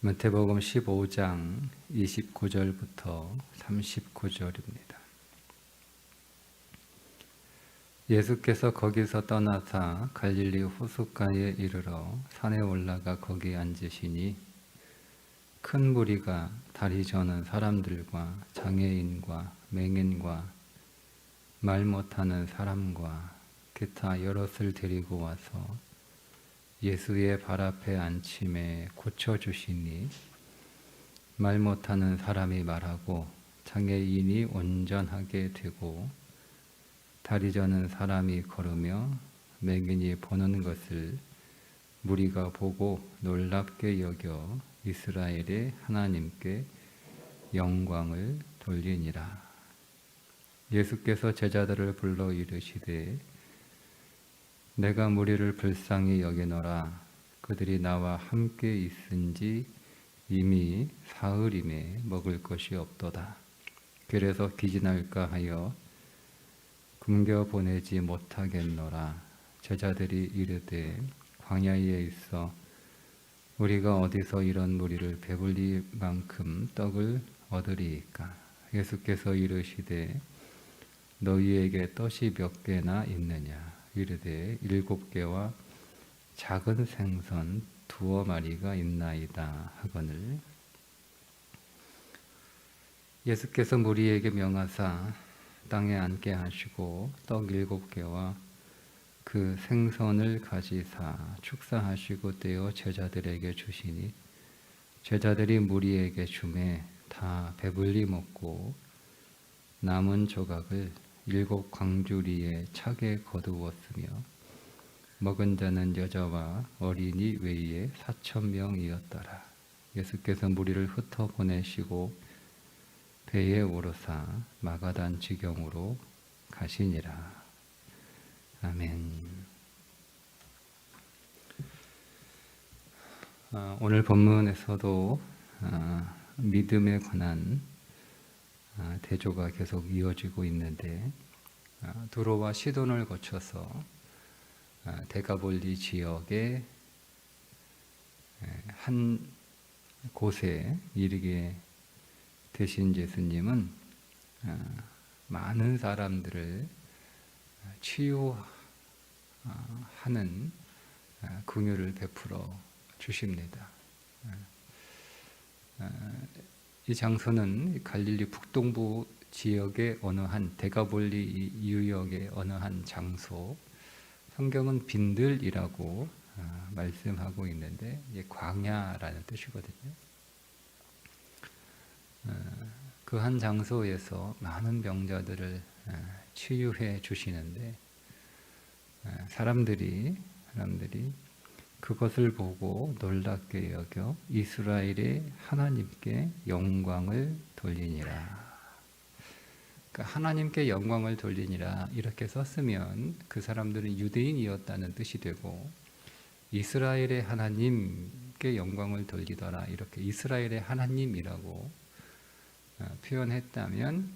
마태복음 15장 29절부터 39절입니다. 예수께서 거기서 떠나사 갈릴리 호숫가에 이르러 산에 올라가 거기 앉으시니 큰 무리가 다리 저는 사람들과 장애인과 맹인과 말 못하는 사람과 기타 여럿을 데리고 와서 예수의 발 앞에 앉힘에 고쳐주시니 말 못하는 사람이 말하고 장애인이 온전하게 되고 다리 저는 사람이 걸으며 맹인이 보는 것을 무리가 보고 놀랍게 여겨 이스라엘의 하나님께 영광을 돌리니라. 예수께서 제자들을 불러 이르시되 내가 무리를 불쌍히 여기노라. 그들이 나와 함께 있은지 이미 사흘임에 먹을 것이 없도다. 그래서 기진할까 하여 굶겨 보내지 못하겠노라. 제자들이 이르되 광야에 있어 우리가 어디서 이런 무리를 배불릴 만큼 떡을 얻으리이까. 예수께서 이르시되 너희에게 떡이 몇 개나 있느냐. 이르되 7개와 작은 생선 2마리가 있나이다 하거늘. 예수께서 무리에게 명하사 땅에 앉게 하시고 떡 7개와 그 생선을 가지사 축사하시고 떼어 제자들에게 주시니 제자들이 무리에게 주매 다 배불리 먹고 남은 조각을 7 광주리에 차게 거두었으며 먹은 자는 여자와 어린이 외에 4,000명이었더라. 예수께서 무리를 흩어 보내시고 배에 오르사 마가단 지경으로 가시니라. 아멘. 오늘 본문에서도 믿음에 관한 대조가 계속 이어지고 있는데 두로와 시돈을 거쳐서 데가볼리 지역의 한 곳에 이르게 되신 예수님은 많은 사람들을 치유하는 긍휼을 베풀어 주십니다. 이 장소는 갈릴리 북동부 지역의 어느 한 데가볼리 유역의 어느 한 장소, 성경은 빈들이라고 말씀하고 있는데 광야라는 뜻이거든요. 그 한 장소에서 많은 병자들을 치유해 주시는데 사람들이 그것을 보고 놀랍게 여겨 이스라엘의 하나님께 영광을 돌리니라. 그러니까 하나님께 영광을 돌리니라 이렇게 썼으면 그 사람들은 유대인이었다는 뜻이 되고 이스라엘의 하나님께 영광을 돌리더라 이렇게 이스라엘의 하나님이라고 표현했다면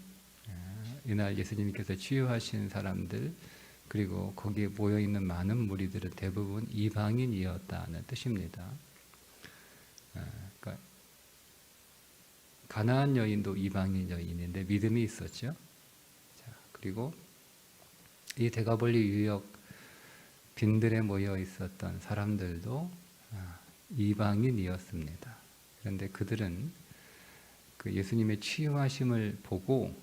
이날 예수님께서 치유하신 사람들 그리고 거기에 모여있는 많은 무리들은 대부분 이방인이었다는 뜻입니다. 그러니까 가나안 여인도 이방인 여인인데 믿음이 있었죠. 그리고 이 데가볼리 유역 빈들에 모여 있었던 사람들도 이방인이었습니다. 그런데 그들은 그 예수님의 치유하심을 보고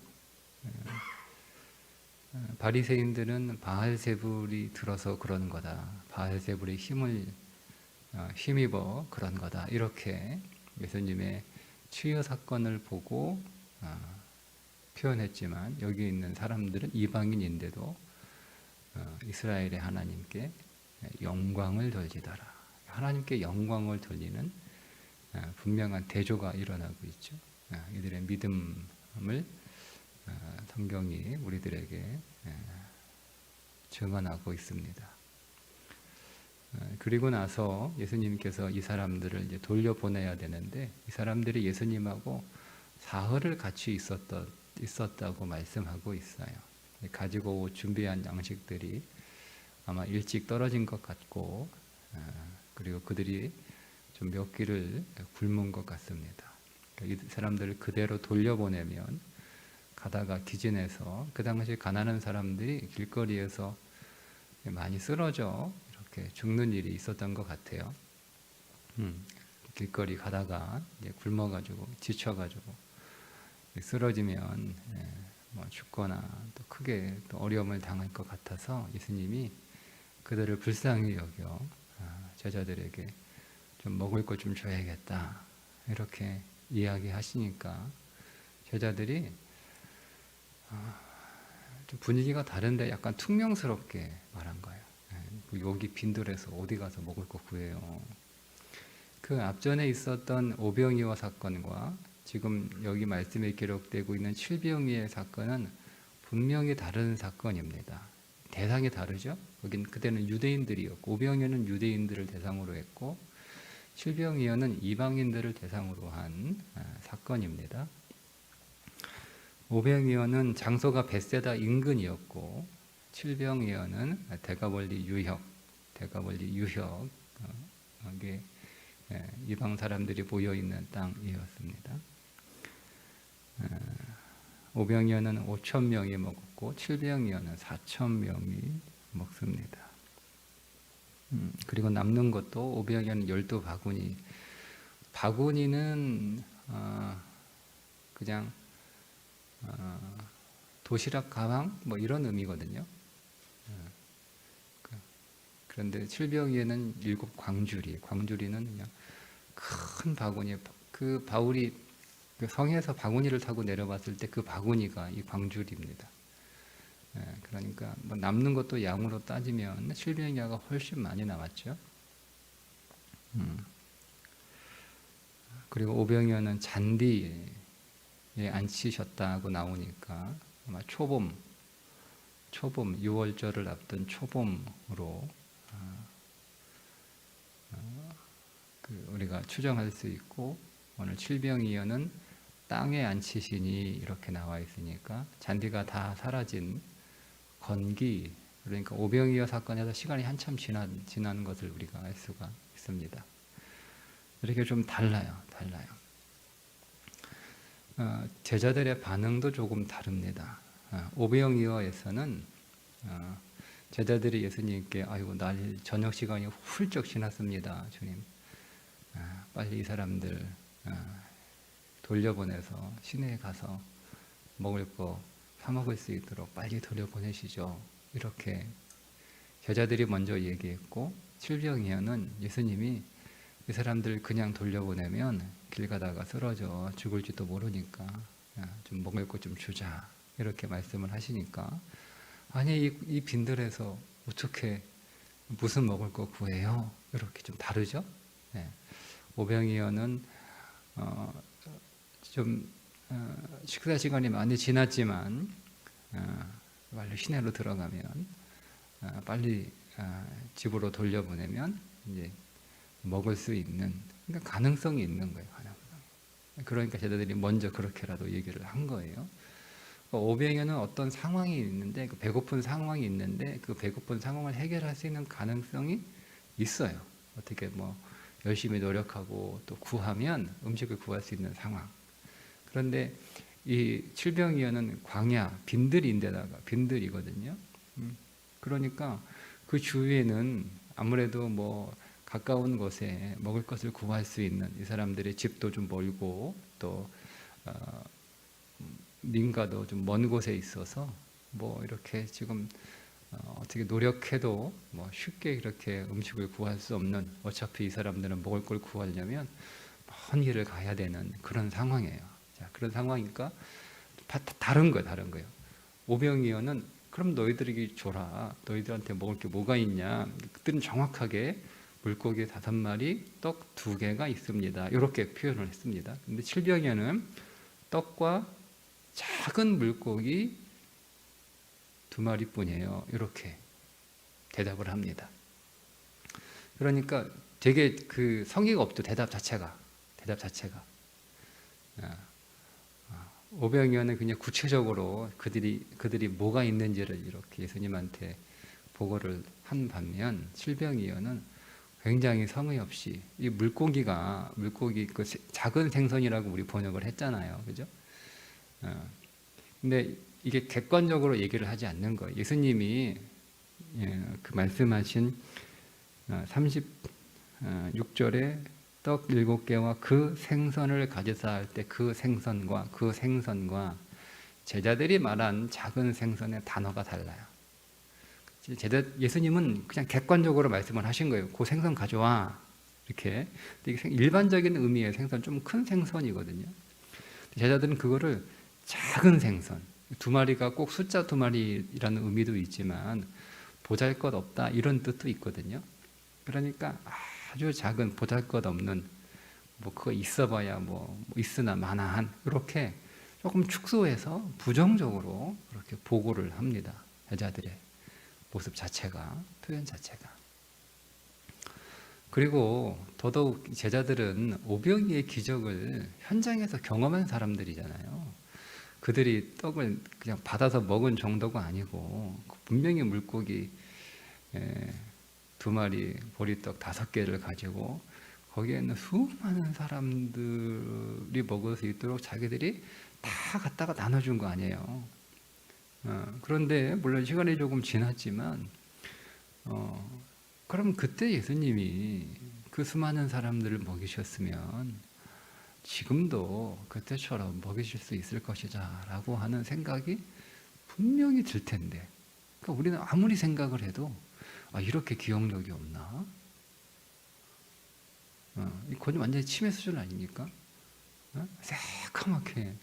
바리새인들은 바알세불이 들어서 그런 거다. 바알세불의 힘을 힘입어 그런 거다. 이렇게 예수님의 치유 사건을 보고 표현했지만 여기 있는 사람들은 이방인인데도 이스라엘의 하나님께 영광을 돌리더라. 하나님께 영광을 돌리는 분명한 대조가 일어나고 있죠. 이들의 믿음을 성경이 우리들에게 증언하고 있습니다. 그리고 나서 예수님께서 이 사람들을 이제 돌려보내야 되는데 이 사람들이 예수님하고 사흘을 같이 있었다고 말씀하고 있어요. 가지고 준비한 양식들이 아마 일찍 떨어진 것 같고 그리고 그들이 좀 몇 길을 굶은 것 같습니다. 그러니까 이 사람들을 그대로 돌려보내면 가다가 기진해서 그 당시 가난한 사람들이 길거리에서 많이 쓰러져 이렇게 죽는 일이 있었던 것 같아요. 길거리 가다가 이제 굶어가지고 지쳐가지고 쓰러지면 뭐 죽거나 또 크게 또 어려움을 당할 것 같아서 예수님이 그들을 불쌍히 여겨 제자들에게 좀 먹을 것 좀 줘야겠다 이렇게 이야기하시니까 제자들이 좀 분위기가 다른데 약간 퉁명스럽게 말한 거예요. 여기 빈들에서 어디 가서 먹을 거 구해요. 그 앞전에 있었던 오병이어 사건과 지금 여기 말씀에 기록되고 있는 칠병이의 사건은 분명히 다른 사건입니다. 대상이 다르죠? 거긴 그때는 유대인들이었고 오병이어는 유대인들을 대상으로 했고 칠병이어는 이방인들을 대상으로 한 사건입니다. 오병이어는 장소가 벳세다 인근이었고 칠병이어는 대가벌리 유역 이게 이방 사람들이 모여 있는 땅이었습니다. 오병이어는 5천 명이 먹었고 칠병이어는 4천 명이 먹습니다. 그리고 남는 것도 오병이어는 12바구니. 바구니는 그냥 도시락 가방 뭐 이런 의미거든요. 그런데 칠병이에는 7광주리. 광주리는 그냥 큰 바구니. 그 바울이 그 성에서 바구니를 타고 내려봤을 때 그 바구니가 이 광주리입니다. 그러니까 뭐 남는 것도 양으로 따지면 칠병이어가 훨씬 많이 남았죠. 그리고 오병이어는 잔디에 앉히셨다고 나오니까 아마 초봄 6월절을 앞둔 초봄으로 우리가 추정할 수 있고 오늘 칠병이어는 땅에 앉히시니 이렇게 나와 있으니까 잔디가 다 사라진 건기 그러니까 오병이어 사건에서 시간이 한참 지난 것을 우리가 알 수가 있습니다. 이렇게 좀 달라요. 제자들의 반응도 조금 다릅니다. 오병이어에서는 제자들이 예수님께 아이고 날 저녁 시간이 훌쩍 지났습니다. 주님 빨리 이 사람들 돌려보내서 시내에 가서 먹을 거 사 먹을 수 있도록 빨리 돌려보내시죠. 이렇게 제자들이 먼저 얘기했고 칠병이어는 예수님이 이 사람들 그냥 돌려보내면 길 가다가 쓰러져 죽을지도 모르니까 좀 먹을 거 좀 주자 이렇게 말씀을 하시니까 아니 이 빈들에서 어떻게 무슨 먹을 거 구해요? 이렇게 좀 다르죠? 오병이어는 좀 식사 시간이 많이 지났지만 빨리 시내로 들어가면 빨리 집으로 돌려보내면 이제 먹을 수 있는 그러니까 가능성이 있는 거예요. 그러니까 제자들이 먼저 그렇게라도 얘기를 한 거예요. 오병이어는 어떤 상황이 있는데 그 배고픈 상황이 있는데 그 배고픈 상황을 해결할 수 있는 가능성이 있어요. 어떻게 뭐 열심히 노력하고 또 구하면 음식을 구할 수 있는 상황. 그런데 이 칠병이어는 광야 빈들인데다가 빈들이거든요. 그러니까 그 주위에는 아무래도 뭐 가까운 곳에 먹을 것을 구할 수 있는 이 사람들의 집도 좀 멀고 또 민가도 좀 먼 곳에 있어서 뭐 이렇게 지금 어떻게 노력해도 뭐 쉽게 이렇게 음식을 구할 수 없는 어차피 이 사람들은 먹을 걸 구하려면 먼 길을 가야 되는 그런 상황이에요. 자, 그런 상황이니까 다른 거예요. 오병이어는 그럼 너희들에게 줘라. 너희들한테 먹을 게 뭐가 있냐? 그들은 정확하게 물고기 5마리, 떡 2개가 있습니다. 이렇게 표현을 했습니다. 근데 칠병이어는 떡과 작은 물고기 2마리뿐이에요. 이렇게 대답을 합니다. 그러니까 되게 그 성의가 없죠. 대답 자체가. 오병이어는 그냥 구체적으로 그들이 뭐가 있는지를 이렇게 예수님한테 보고를 한 반면 칠병이어는 굉장히 성의 없이 이 물고기 그 작은 생선이라고 우리 번역을 했잖아요, 그죠? 근데 이게 객관적으로 얘기를 하지 않는 거예요. 예수님이 그 말씀하신 36절에 떡 7개와 그 생선을 가져다 할 때 그 생선과 제자들이 말한 작은 생선의 단어가 달라요. 예수님은 그냥 객관적으로 말씀을 하신 거예요. 그 생선 가져와. 이렇게. 이게 일반적인 의미의 생선, 좀 큰 생선이거든요. 제자들은 그거를 작은 생선, 2마리가 꼭 숫자 2마리라는 의미도 있지만 보잘것없다 이런 뜻도 있거든요. 그러니까 아주 작은 보잘것없는 뭐 그거 있어봐야 뭐 있으나 마나한 이렇게 조금 축소해서 부정적으로 그렇게 보고를 합니다. 여자들의 모습 자체가, 표현 자체가. 그리고 더더욱 제자들은 오병이의 기적을 현장에서 경험한 사람들이잖아요. 그들이 떡을 그냥 받아서 먹은 정도가 아니고 분명히 물고기 2마리, 보리떡 5개를 가지고 거기에 있는 수많은 사람들이 먹을 수 있도록 자기들이 다 갖다가 나눠준 거 아니에요. 그런데 물론 시간이 조금 지났지만 그럼 그때 예수님이 그 수많은 사람들을 먹이셨으면 지금도 그때처럼 먹이실 수 있을 것이다 라고 하는 생각이 분명히 들 텐데, 그러니까 우리는 아무리 생각을 해도 이렇게 기억력이 없나? 이건 완전히 치매 수준 아닙니까? 새카맣게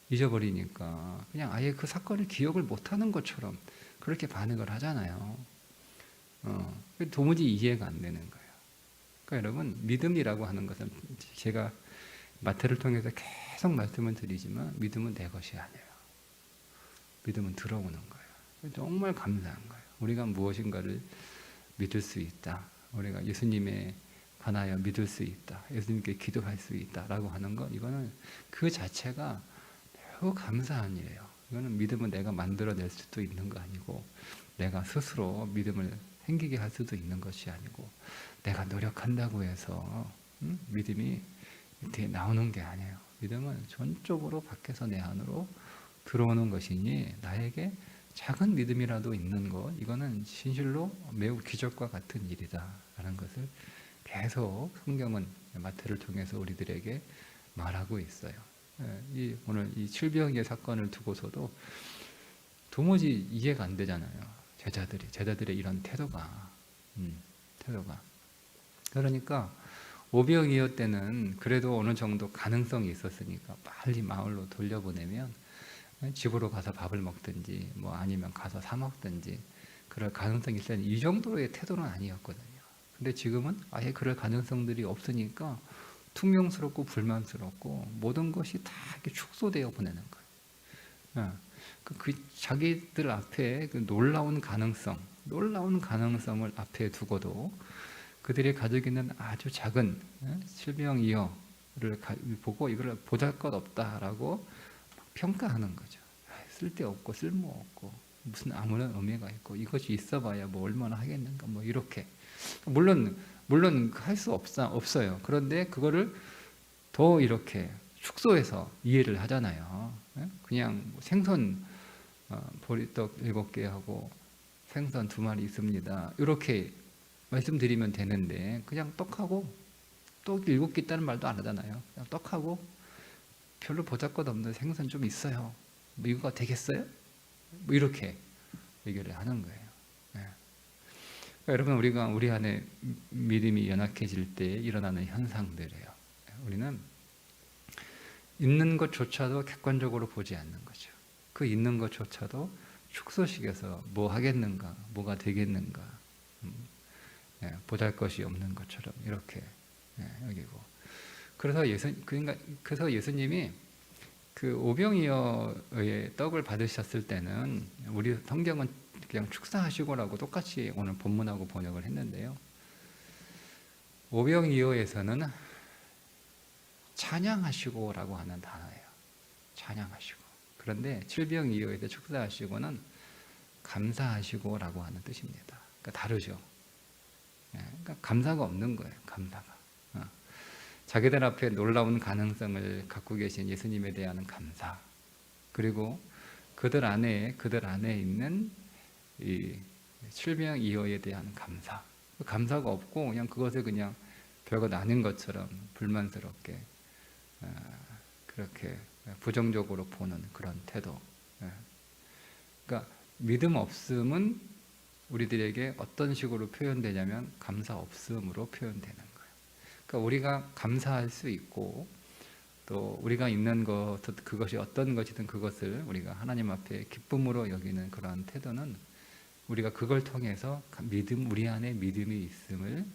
잊어버리니까 그냥 아예 그 사건을 기억을 못하는 것처럼 그렇게 반응을 하잖아요. 도무지 이해가 안 되는 거예요. 그러니까 여러분, 믿음이라고 하는 것은 제가 마태를 통해서 계속 말씀을 드리지만 믿음은 내 것이 아니에요. 믿음은 들어오는 거예요. 정말 감사한 거예요. 우리가 무엇인가를 믿을 수 있다. 우리가 예수님에 관하여 믿을 수 있다. 예수님께 기도할 수 있다라고 하는 것, 이거는 그 자체가 매우 감사한 일이에요. 이거는 믿음은 내가 만들어낼 수도 있는 거 아니고 내가 스스로 믿음을 생기게 할 수도 있는 것이 아니고 내가 노력한다고 해서 믿음이 이렇게 나오는 게 아니에요. 믿음은 전적으로 밖에서 내 안으로 들어오는 것이니 나에게 작은 믿음이라도 있는 것, 이거는 진실로 매우 기적과 같은 일이다라는 것을 계속 성경은 마태를 통해서 우리들에게 말하고 있어요. 오늘 이 칠병의 사건을 두고서도 도무지 이해가 안 되잖아요. 제자들의 이런 태도가. 그러니까 오병이어 때는 그래도 어느 정도 가능성이 있었으니까 빨리 마을로 돌려보내면 집으로 가서 밥을 먹든지 뭐 아니면 가서 사 먹든지 그럴 가능성이 있었는데 이 정도의 태도는 아니었거든요. 근데 지금은 아예 그럴 가능성들이 없으니까 퉁명스럽고 불만스럽고 모든 것이 다 이렇게 축소되어 보내는 거예요. 그 자기들 앞에 그 놀라운 가능성을 앞에 두고도 그들이 가지고 있는 아주 작은 실병이어를 보고 이걸 보잘것없다라고 평가하는 거죠. 쓸데없고 쓸모없고 무슨 아무런 의미가 있고 이것이 있어봐야 뭐 얼마나 하겠는가 뭐 이렇게. 물론 할 수 없어요. 그런데 그거를 더 이렇게 축소해서 이해를 하잖아요. 그냥 생선 보리떡 7개하고 생선 2마리 있습니다. 이렇게 말씀드리면 되는데 그냥 떡하고 떡 7개 있다는 말도 안 하잖아요. 그냥 떡하고 별로 보잘것없는 생선 좀 있어요. 뭐 이거가 되겠어요? 뭐 이렇게 얘기를 하는 거예요. 그러니까 여러분, 우리 안에 믿음이 연약해질 때 일어나는 현상들이에요. 우리는 있는 것조차도 객관적으로 보지 않는 거죠. 그 있는 것조차도 축소시켜서 뭐 하겠는가, 뭐가 되겠는가, 보잘것이 없는 것처럼 이렇게 여기고. 그래서 예수님이 그 오병이어의 떡을 받으셨을 때는 우리 성경은 그냥 축사하시고라고 똑같이 오늘 본문하고 번역을 했는데요. 오병이어에서는 찬양하시고라고 하는 단어예요. 찬양하시고. 그런데 칠병이어에서 축사하시고는 감사하시고라고 하는 뜻입니다. 그러니까 다르죠. 그러니까 감사가 없는 거예요. 감사가. 자기들 앞에 놀라운 가능성을 갖고 계신 예수님에 대한 감사, 그리고 그들 안에 있는 이 칠병이어에 대한 감사. 감사가 없고 그냥 그것을 그냥 별것 아닌 것처럼 불만스럽게 그렇게 부정적으로 보는 그런 태도. 그러니까 믿음 없음은 우리들에게 어떤 식으로 표현되냐면 감사 없음으로 표현되는 거예요. 그러니까 우리가 감사할 수 있고 또 우리가 있는 것, 그것이 어떤 것이든 그것을 우리가 하나님 앞에 기쁨으로 여기는 그런 태도는 우리가 그걸 통해서 우리 안에 믿음이 있음을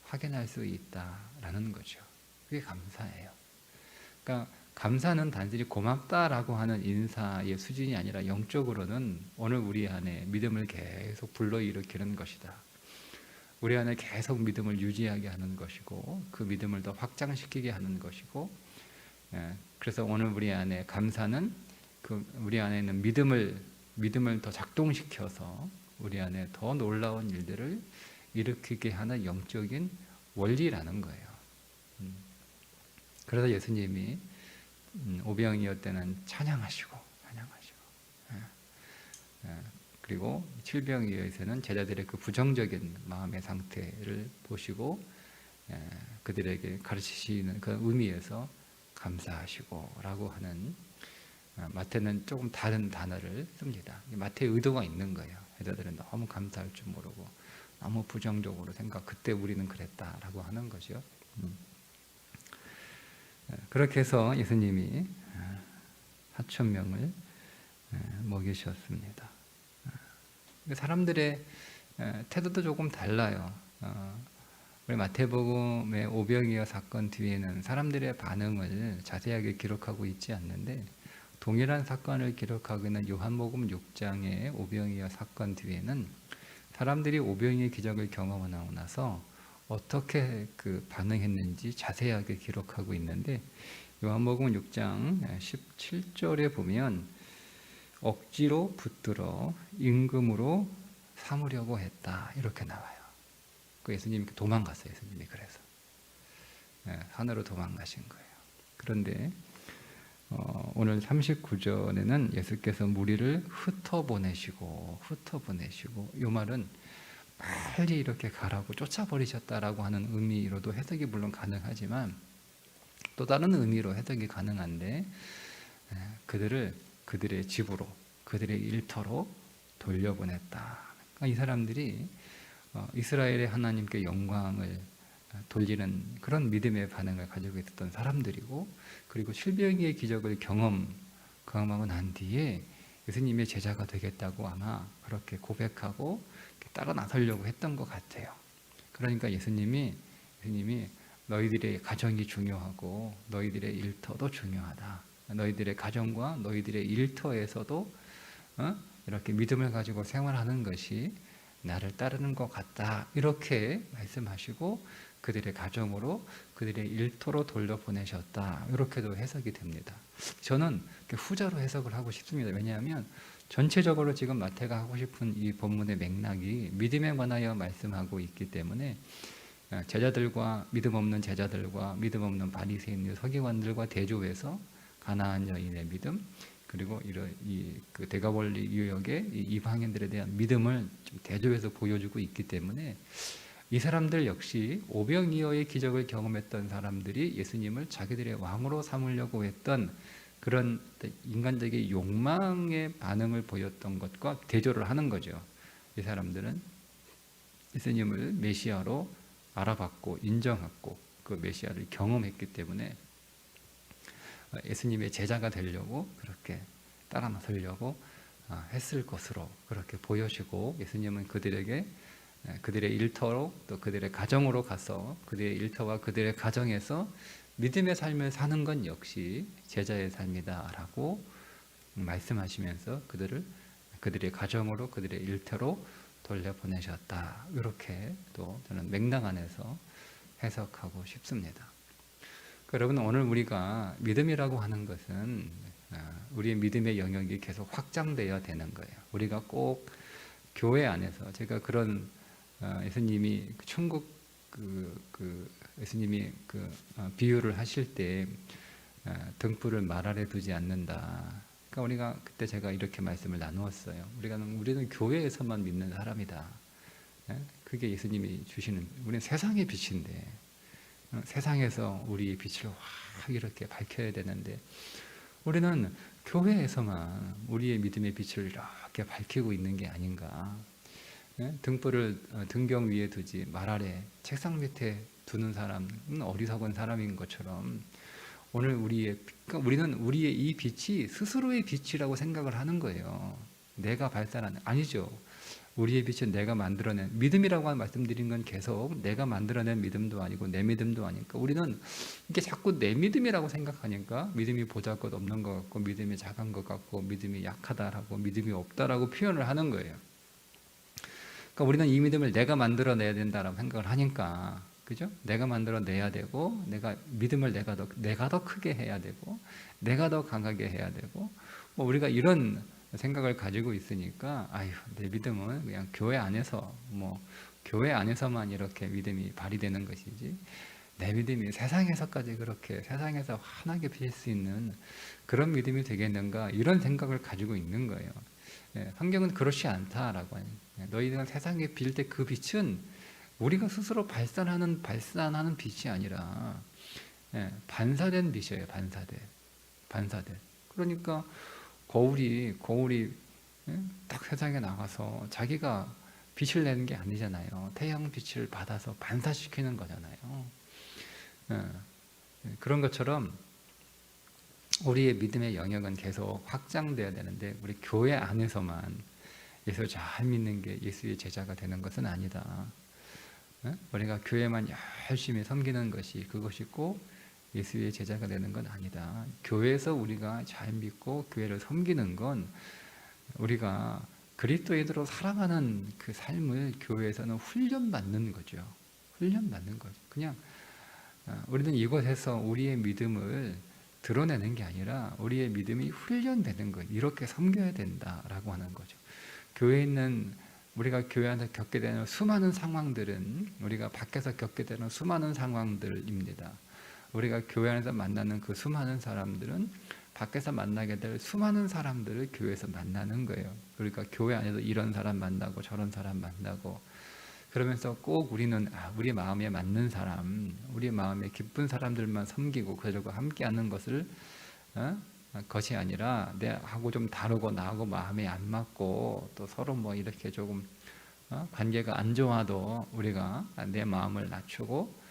확인할 수 있다라는 거죠. 그게 감사예요. 그러니까 감사는 단순히 고맙다라고 하는 인사의 수준이 아니라 영적으로는 오늘 우리 안에 믿음을 계속 불러일으키는 것이다. 우리 안에 계속 믿음을 유지하게 하는 것이고 그 믿음을 더 확장시키게 하는 것이고, 그래서 오늘 우리 안에 감사는 우리 안에 있는 믿음을 더 작동시켜서 우리 안에 더 놀라운 일들을 일으키게 하는 영적인 원리라는 거예요. 그래서 예수님이 오병이어 때는 찬양하시고 그리고 칠병이어에서는 제자들의 그 부정적인 마음의 상태를 보시고 그들에게 가르치시는 그 의미에서 감사하시고라고 하는, 마태는 조금 다른 단어를 씁니다. 마태의 의도가 있는 거예요. 제자들은 너무 감사할 줄 모르고 너무 부정적으로 그때 우리는 그랬다라고 하는 거죠. 그렇게 해서 예수님이 4,000명을 먹이셨습니다. 사람들의 태도도 조금 달라요. 우리 마태복음의 오병이어 사건 뒤에는 사람들의 반응을 자세하게 기록하고 있지 않는데, 동일한 사건을 기록하고 있는 요한복음 6장의 오병이어 사건 뒤에는 사람들이 오병이의 기적을 경험하고 나서 어떻게 그 반응했는지 자세하게 기록하고 있는데, 요한복음 6장 17절에 보면 억지로 붙들어 임금으로 삼으려고 했다 이렇게 나와요. 그 예수님이 도망갔어요. 예수님이 그래서 산으로 도망가신 거예요. 그런데 오늘 39절에는 예수께서 무리를 흩어보내시고 이 말은 빨리 이렇게 가라고 쫓아버리셨다라고 하는 의미로도 해석이 물론 가능하지만 또 다른 의미로 해석이 가능한데, 그들의 집으로, 그들의 일터로 돌려보냈다. 그러니까 이 사람들이 이스라엘의 하나님께 영광을 돌리는 그런 믿음의 반응을 가지고 있었던 사람들이고, 그리고 칠병이의 기적을 경험하고 난 뒤에 예수님의 제자가 되겠다고 아마 그렇게 고백하고 따라 나서려고 했던 것 같아요. 그러니까 예수님이 너희들의 가정이 중요하고 너희들의 일터도 중요하다. 너희들의 가정과 너희들의 일터에서도 이렇게 믿음을 가지고 생활하는 것이 나를 따르는 것 같다. 이렇게 말씀하시고 그들의 가정으로, 그들의 일터로 돌려보내셨다. 이렇게도 해석이 됩니다. 저는 후자로 해석을 하고 싶습니다. 왜냐하면 전체적으로 지금 마태가 하고 싶은 이 본문의 맥락이 믿음에 관하여 말씀하고 있기 때문에 제자들과 믿음 없는 제자들과 믿음 없는 바리새인들, 서기관들과 대조해서 가나안 여인의 믿음, 그리고 그 데가볼리 유역의 이방인들에 대한 믿음을 좀 대조해서 보여주고 있기 때문에 이 사람들 역시 오병이어의 기적을 경험했던 사람들이 예수님을 자기들의 왕으로 삼으려고 했던 그런 인간적인 욕망의 반응을 보였던 것과 대조를 하는 거죠. 이 사람들은 예수님을 메시아로 알아봤고 인정했고 그 메시아를 경험했기 때문에 예수님의 제자가 되려고 그렇게 따라 나서려고 했을 것으로 그렇게 보여지고, 예수님은 그들에게 그들의 일터로 또 그들의 가정으로 가서 그들의 일터와 그들의 가정에서 믿음의 삶을 사는 건 역시 제자의 삶이다라고 말씀하시면서 그들의 가정으로 그들의 일터로 돌려보내셨다. 이렇게 또 저는 맥락 안에서 해석하고 싶습니다. 여러분, 오늘 우리가 믿음이라고 하는 것은 우리의 믿음의 영역이 계속 확장되어야 되는 거예요. 우리가 꼭 교회 안에서, 제가 그런 예수님이 천국 예수님이 비유를 하실 때 등불을 말 아래 두지 않는다. 그러니까 우리가 그때 제가 이렇게 말씀을 나누었어요. 우리는 교회에서만 믿는 사람이다. 그게 예수님이 주시는, 우리는 세상의 빛인데 세상에서 우리의 빛을 확 이렇게 밝혀야 되는데 우리는 교회에서만 우리의 믿음의 빛을 이렇게 밝히고 있는 게 아닌가. 등불을 등경 위에 두지 말 아래 책상 밑에 두는 사람은 어리석은 사람인 것처럼 오늘 그러니까 우리는 우리의 이 빛이 스스로의 빛이라고 생각을 하는 거예요. 내가 발산하는, 아니죠. 우리의 빛은 내가 만들어낸, 믿음이라고 말씀드린 건 계속 내가 만들어낸 믿음도 아니고 내 믿음도 아니까 우리는 이게 자꾸 내 믿음이라고 생각하니까 믿음이 보잘것 없는 것 같고 믿음이 작은 것 같고 믿음이 약하다라고 믿음이 없다라고 표현을 하는 거예요. 그러니까 우리는 이 믿음을 내가 만들어내야 된다라고 생각을 하니까, 그죠? 내가 만들어내야 되고 내가 믿음을 내가 더 크게 해야 되고 내가 더 강하게 해야 되고 뭐 우리가 이런 생각을 가지고 있으니까 내 믿음은 그냥 교회 안에서만 이렇게 믿음이 발휘되는 것이지 내 믿음이 세상에서까지 그렇게 세상에서 환하게 비칠 수 있는 그런 믿음이 되겠는가, 이런 생각을 가지고 있는 거예요. 성경은 그렇지 않다라고 하니, 너희가 세상에 빌 때 그 빛은 우리가 스스로 발산하는 빛이 아니라 반사된 빛이에요. 반사된. 그러니까 거울이 딱 세상에 나가서 자기가 빛을 내는 게 아니잖아요. 태양 빛을 받아서 반사시키는 거잖아요. 그런 것처럼 우리의 믿음의 영역은 계속 확장돼야 되는데 우리 교회 안에서만 예수를 잘 믿는 게 예수의 제자가 되는 것은 아니다. 우리가 교회만 열심히 섬기는 것이 그것이 꼭 예수의 제자가 되는 건 아니다. 교회에서 우리가 잘 믿고 교회를 섬기는 건 우리가 그리스도인으로 살아가는 그 삶을 교회에서는 훈련받는 거죠. 그냥 우리는 이곳에서 우리의 믿음을 드러내는 게 아니라 우리의 믿음이 훈련되는 거예요. 이렇게 섬겨야 된다라고 하는 거죠. 교회에 있는 우리가 교회 안에서 겪게 되는 수많은 상황들은 우리가 밖에서 겪게 되는 수많은 상황들입니다. 우리가 교회 안에서 만나는 그 수많은 사람들은 밖에서 만나게 될 수많은 사람들을 교회에서 만나는 거예요. 그러니까 교회 안에서 이런 사람 만나고 저런 사람 만나고 그러면서 꼭 우리는 우리 마음에 맞는 사람, 우리 마음에 기쁜 사람들만 섬기고 그들과 함께하는 것이 아니라 내하고 좀 다르고 나하고 마음에 안 맞고 또 서로 뭐 이렇게 조금 관계가 안 좋아도 우리가 내 마음을 낮추고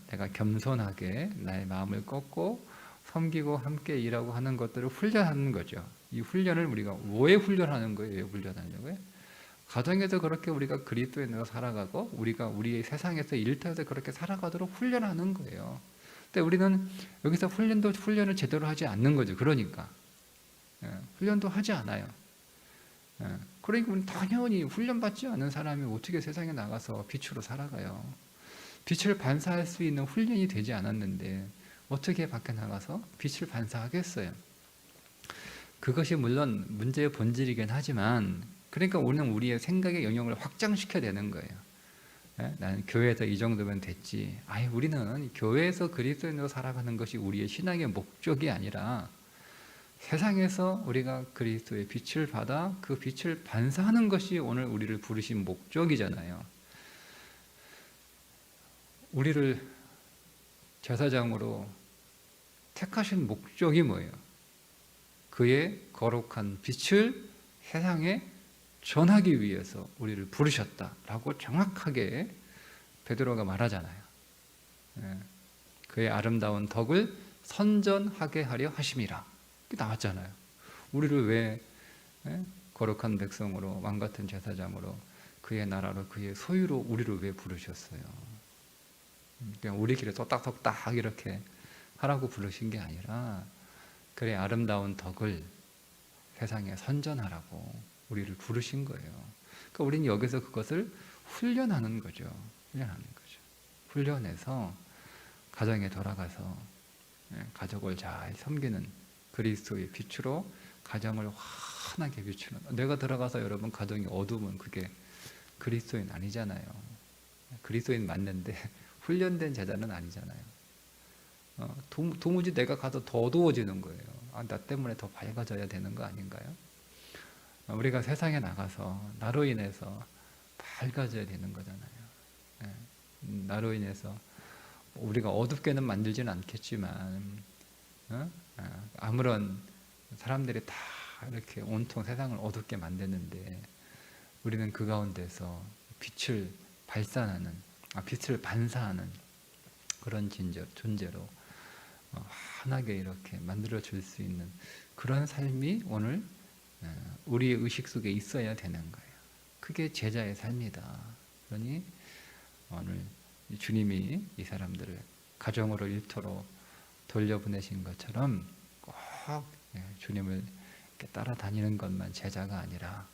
내가 겸손하게 나의 마음을 꺾고 섬기고 함께 일하고 하는 것들을 훈련하는 거죠. 이 훈련을 우리가 왜 훈련하는 거예요? 왜 훈련하려고요? 가정에서 그렇게 우리가 그리스도인으로 살아가고 우리가 우리의 세상에서 일터에서 그렇게 살아가도록 훈련하는 거예요. 근데 우리는 여기서 훈련을 제대로 하지 않는 거죠. 그러니까 훈련도 하지 않아요. 그러니까 우리는 당연히 훈련받지 않은 사람이 어떻게 세상에 나가서 빛으로 살아가요. 빛을 반사할 수 있는 훈련이 되지 않았는데 어떻게 밖에 나가서 빛을 반사하겠어요? 그것이 물론 문제의 본질이긴 하지만 그러니까 우리는 우리의 생각의 영역을 확장시켜야 되는 거예요. 나는 교회에서 이 정도면 됐지. 우리는 교회에서 그리스도인으로 살아가는 것이 우리의 신앙의 목적이 아니라 세상에서 우리가 그리스도의 빛을 받아 그 빛을 반사하는 것이 오늘 우리를 부르신 목적이잖아요. 우리를 제사장으로 택하신 목적이 뭐예요? 그의 거룩한 빛을 세상에 전하기 위해서 우리를 부르셨다라고 정확하게 베드로가 말하잖아요. 그의 아름다운 덕을 선전하게 하려 하심이라. 이게 나왔잖아요. 우리를 왜 거룩한 백성으로 왕같은 제사장으로 그의 나라로 그의 소유로 우리를 왜 부르셨어요? 그냥 우리끼리 쏙닥쏙닥 이렇게 하라고 부르신 게 아니라 그의 아름다운 덕을 세상에 선전하라고 우리를 부르신 거예요. 그러니까 우리는 여기서 그것을 훈련하는 거죠. 훈련해서 가정에 돌아가서 가족을 잘 섬기는 그리스도의 빛으로 가정을 환하게 비추는. 내가 들어가서 여러분 가정이 어두우면 그게 그리스도인 아니잖아요. 그리스도인 맞는데 훈련된 제자는 아니잖아요. 도무지 내가 가서 더 어두워지는 거예요. 나 때문에 더 밝아져야 되는 거 아닌가요? 우리가 세상에 나가서 나로 인해서 밝아져야 되는 거잖아요. 예, 나로 인해서 우리가 어둡게는 만들지는 않겠지만 아무런 사람들이 다 이렇게 온통 세상을 어둡게 만드는데 우리는 그 가운데서 빛을 발산하는, 빛을 반사하는 그런 존재로 환하게 이렇게 만들어 줄 수 있는 그런 삶이 오늘 우리의 의식 속에 있어야 되는 거예요. 그게 제자의 삶이다. 그러니 오늘 주님이 이 사람들을 가정으로 일터로 돌려보내신 것처럼 꼭 주님을 따라다니는 것만 제자가 아니라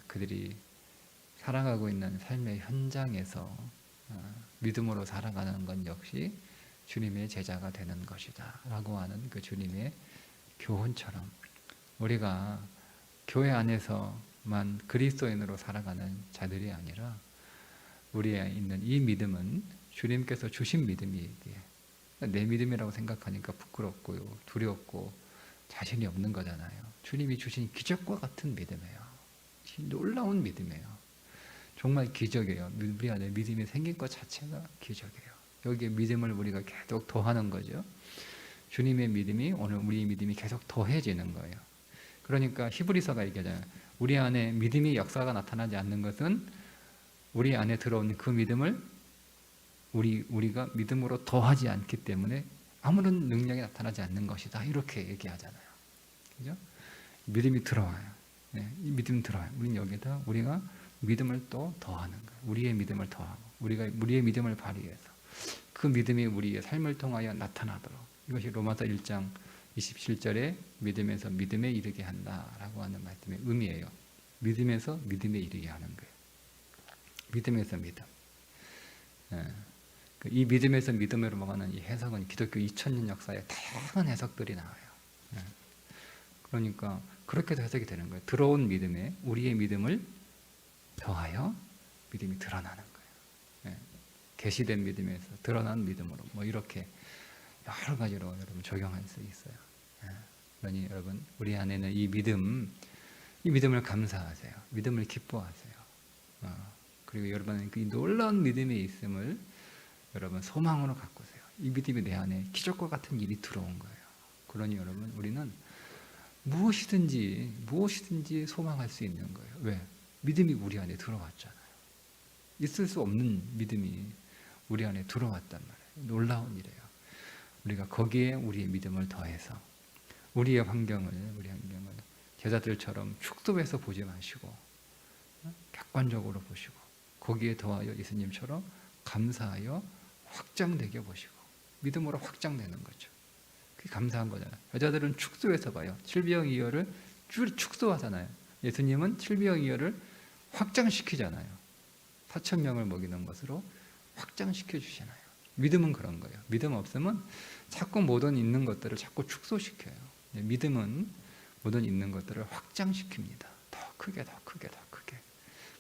그들이 살아가고 있는 삶의 현장에서 믿음으로 살아가는 것 역시 주님의 제자가 되는 것이다 라고 하는 그 주님의 교훈처럼 우리가 교회 안에서만 그리스도인으로 살아가는 자들이 아니라 우리에 있는 이 믿음은 주님께서 주신 믿음이기에 내 믿음이라고 생각하니까 부끄럽고요, 두렵고 자신이 없는 거잖아요. 주님이 주신 기적과 같은 믿음이에요. 놀라운 믿음이에요. 정말 기적이에요. 우리 안에 믿음이 생긴 것 자체가 기적이에요. 여기에 믿음을 우리가 계속 더하는 거죠. 주님의 믿음이 오늘 우리의 믿음이 계속 더해지는 거예요. 그러니까 히브리서가 얘기하잖아요. 우리 안에 믿음의 역사가 나타나지 않는 것은 우리 안에 들어온 그 믿음을 우리가 믿음으로 더하지 않기 때문에 아무런 능력이 나타나지 않는 것이다. 이렇게 얘기하잖아요. 그죠? 믿음이 들어와요. 이 믿음이 들어와요. 우리는 여기다 우리가 믿음을 또 더하는 거예요. 우리의 믿음을 더하고 우리의 믿음을 발휘해서 그 믿음이 우리의 삶을 통하여 나타나도록 이것이 로마서 1장 27절에 믿음에서 믿음에 이르게 한다라고 하는 말씀의 의미예요. 믿음에서 믿음에 이르게 하는 거예요. 믿음에서 믿음. 이 믿음에서 믿음으로 먹는 이 해석은 기독교 2000년 역사에 다양한 해석들이 나와요. 그러니까 그렇게도 해석이 되는 거예요. 들어온 믿음에 우리의 믿음을 더하여 믿음이 드러나는 거예요. 계시된 믿음에서 드러난 믿음으로 뭐 이렇게 여러 가지로 여러분 적용할 수 있어요. 그러니 여러분 우리 안에는 이 믿음을 감사하세요. 믿음을 기뻐하세요. 그리고 여러분은 그 놀라운 믿음이 있음을 여러분 소망으로 가꾸세요. 이 믿음이 내 안에 기적과 같은 일이 들어온 거예요. 그러니 여러분 우리는 무엇이든지 소망할 수 있는 거예요. 왜? 믿음이 우리 안에 들어왔잖아요. 있을 수 없는 믿음이 우리 안에 들어왔단 말이에요. 놀라운 일이에요. 우리가 거기에 우리의 믿음을 더해서 우리의 환경을 제자들처럼 축소해서 보지 마시고 객관적으로 보시고 거기에 더하여 예수님처럼 감사하여 확장되게 보시고 믿음으로 확장되는 거죠. 그게 감사한 거잖아요. 여자들은 축소해서 봐요. 7병이어를 축소하잖아요. 예수님은 7병이어를 확장시키잖아요. 4,000명을 먹이는 것으로 확장시켜 주시나요? 믿음은 그런 거예요. 믿음 없으면 자꾸 모든 있는 것들을 자꾸 축소시켜요. 믿음은 모든 있는 것들을 확장시킵니다. 더 크게.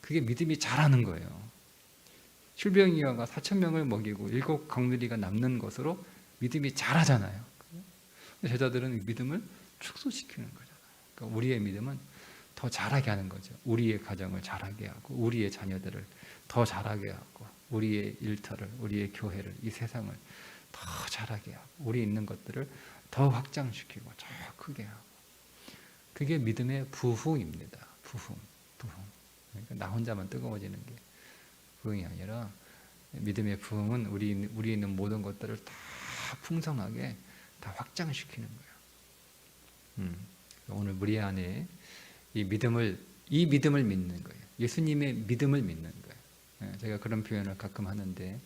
그게 믿음이 자라는 거예요. 7병이어가 4,000명을 먹이고 7강누리가 남는 것으로 믿음이 자라잖아요. 제자들은 믿음을 축소시키는 거잖아요. 그러니까 우리의 믿음은 더 자라게 하는 거죠. 우리의 가정을 자라게 하고 우리의 자녀들을 더 자라게 하고 우리의 일터를, 우리의 교회를, 이 세상을 더 자라게 하고 우리 있는 것들을 더 확장시키고 더 크게 하고 그게 믿음의 부흥입니다. 부흥. 그러니까 나 혼자만 뜨거워지는 게 부흥이 아니라 믿음의 부흥은 우리 있는 모든 것들을 다 풍성하게 다 확장시키는 거예요. 오늘 우리 안에 이 믿음을 믿는 거예요. 예수님의 믿음을 믿는 거예요. 제가 그런 표현을 가끔 하는데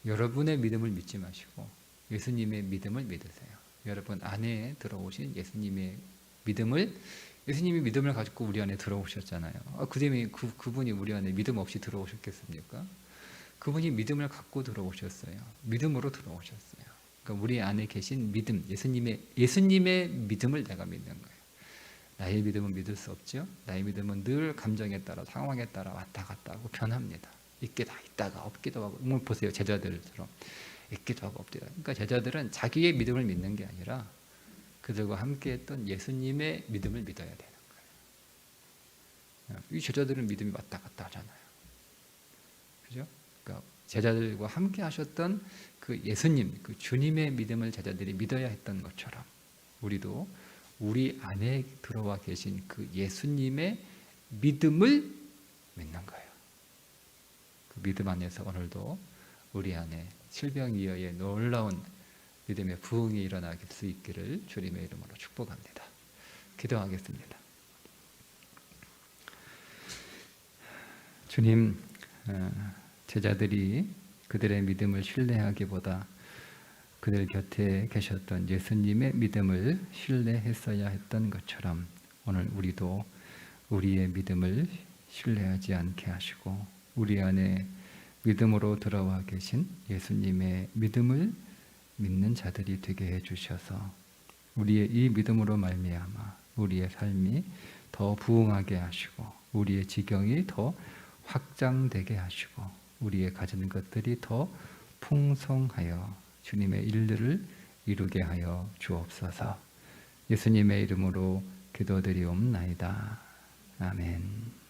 여러분의 믿음을 믿지 마시고 예수님의 믿음을 믿으세요. 여러분 안에 들어오신 예수님이 믿음을 가지고 우리 안에 들어오셨잖아요. 그분이 우리 안에 믿음 없이 들어오셨겠습니까? 그분이 믿음을 갖고 들어오셨어요. 믿음으로 들어오셨어요. 그러니까 우리 안에 계신 믿음, 예수님의 믿음을 내가 믿는 거예요. 나의 믿음은 믿을 수 없죠. 나의 믿음은 늘 감정에 따라 상황에 따라 왔다 갔다 하고 변합니다. 있기도 있다가 없기도 하고. 보세요. 제자들처럼 있기도 하고 없기도 하고. 그러니까 제자들은 자기의 믿음을 믿는 게 아니라 그들과 함께했던 예수님의 믿음을 믿어야 되는 거예요. 이 제자들은 믿음이 왔다 갔다 하잖아요. 그죠? 그러니까 제자들과 함께 하셨던 그 예수님, 그 주님의 믿음을 제자들이 믿어야 했던 것처럼 우리도 우리 안에 들어와 계신 그 예수님의 믿음을 믿는 거예요. 그 믿음 안에서 오늘도 우리 안에 질병이어의 놀라운 믿음의 부흥이 일어날 수 있기를 주님의 이름으로 축복합니다. 기도하겠습니다. 주님, 제자들이 그들의 믿음을 신뢰하기보다 그들 곁에 계셨던 예수님의 믿음을 신뢰했어야 했던 것처럼 오늘 우리도 우리의 믿음을 신뢰하지 않게 하시고 우리 안에 믿음으로 들어와 계신 예수님의 믿음을 믿는 자들이 되게 해주셔서 우리의 이 믿음으로 말미암아 우리의 삶이 더 부흥하게 하시고 우리의 지경이 더 확장되게 하시고 우리의 가진 것들이 더 풍성하여 주님의 일들을 이루게 하여 주옵소서. 예수님의 이름으로 기도드리옵나이다. 아멘.